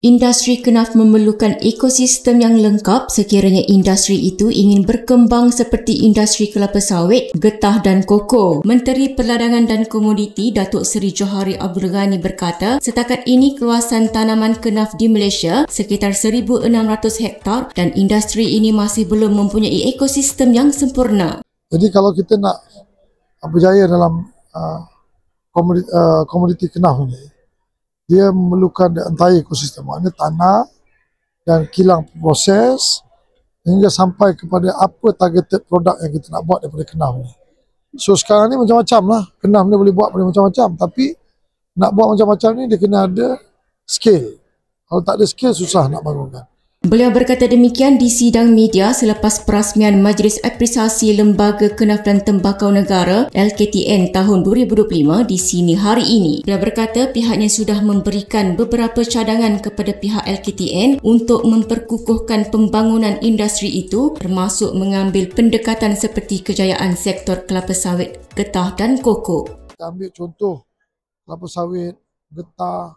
Industri kenaf memerlukan ekosistem yang lengkap sekiranya industri itu ingin berkembang seperti industri kelapa sawit, getah dan koko. Menteri Perdagangan dan Komoditi Datuk Seri Johari Abdul Ghani berkata, setakat ini keluasan tanaman kenaf di Malaysia sekitar 1,600 hektar dan industri ini masih belum mempunyai ekosistem yang sempurna. Jadi kalau kita nak berjaya dalam komoditi kenaf ini, dia memerlukan the entire ekosistem, maknanya tanah dan kilang proses hingga sampai kepada apa targeted produk yang kita nak buat daripada kenaf ni. So sekarang ni macam-macam lah, kenaf ni boleh buat macam-macam, tapi nak buat macam-macam ni dia kena ada skill. Kalau tak ada skill susah nak bangunkan. Beliau berkata demikian di sidang media selepas perasmian Majlis Apresiasi Lembaga Kenaf dan Tembakau Negara LKTN tahun 2025 di sini hari ini. Beliau berkata pihaknya sudah memberikan beberapa cadangan kepada pihak LKTN untuk memperkukuhkan pembangunan industri itu, termasuk mengambil pendekatan seperti kejayaan sektor kelapa sawit, getah dan koko. Kita ambil contoh kelapa sawit, getah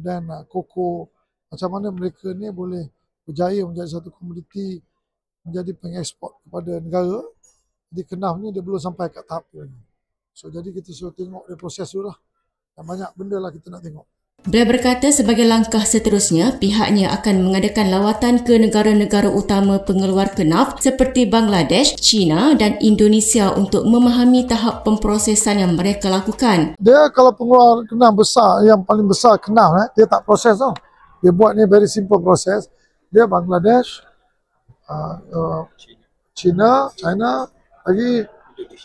dan koko, macam mana mereka ni boleh berjaya menjadi satu komoditi, menjadi pengeksport kepada negara. Di kenaf ni dia belum sampai kat tahap tu lagi. So jadi kita suruh tengok dia proses tu lah. Dan banyak benda lah kita nak tengok. Beliau berkata sebagai langkah seterusnya, pihaknya akan mengadakan lawatan ke negara-negara utama pengeluar kenaf seperti Bangladesh, China dan Indonesia untuk memahami tahap pemprosesan yang mereka lakukan. Dia kalau pengeluar kenaf besar, yang paling besar kenaf, dia tak proses tau. Dia buat ni very simple proses. Dia Bangladesh, China, lagi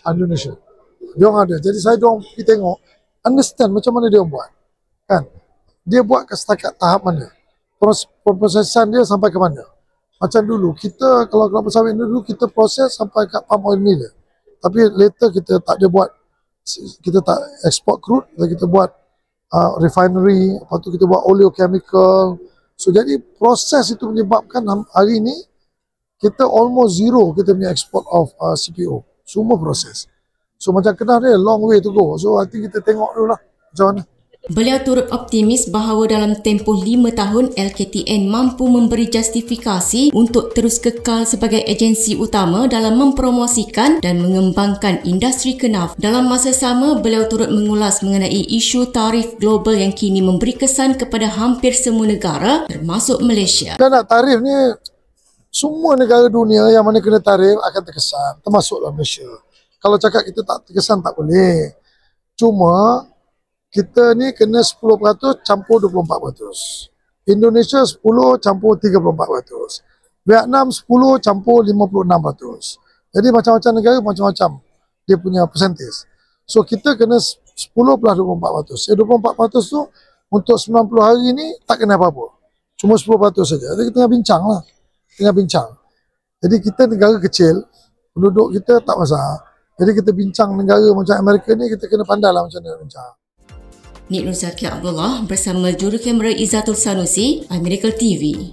Indonesia. Dia orang ada. Jadi saya diorang pergi tengok, understand macam mana dia buat. Kan? Dia buat ke setakat tahap mana? Prosesan dia sampai ke mana? Macam dulu, kita kalau kelapa sawit dulu, kita proses sampai kat palm oil mill. Tapi later kita tak ada buat, kita tak export crude, kita buat refinery, lepas tu kita buat oleochemical. So jadi proses itu menyebabkan hari ini kita almost zero kita punya export of CPO. Semua proses. So macam kenaf dia long way to go. So nanti kita tengok dulu lah macam mana. Beliau turut optimis bahawa dalam tempoh 5 tahun LKTN mampu memberi justifikasi untuk terus kekal sebagai agensi utama dalam mempromosikan dan mengembangkan industri kenaf. Dalam masa sama, beliau turut mengulas mengenai isu tarif global yang kini memberi kesan kepada hampir semua negara termasuk Malaysia. Dan nak tarif ni, semua negara dunia yang mana kena tarif akan terkesan, termasuklah Malaysia. Kalau cakap kita tak terkesan tak boleh. Cuma kita ni kena 10% campur 24%. Indonesia 10 campur 34%. Vietnam 10 campur 56%. Jadi macam-macam negara macam-macam dia punya percentage. So kita kena 10 plus 24%. 24% tu untuk 90 hari ni tak kena apa-apa. Cuma 10% saja. Jadi kita tengah bincang lah. Tengah bincang. Jadi kita negara kecil, penduduk kita tak masalah. Jadi kita bincang negara macam Amerika ni, kita kena pandai lah macam mana bincang. Nik Nur Zaki Abdullah bersama juru kamera Izzatul Sanusi, iMiracle TV.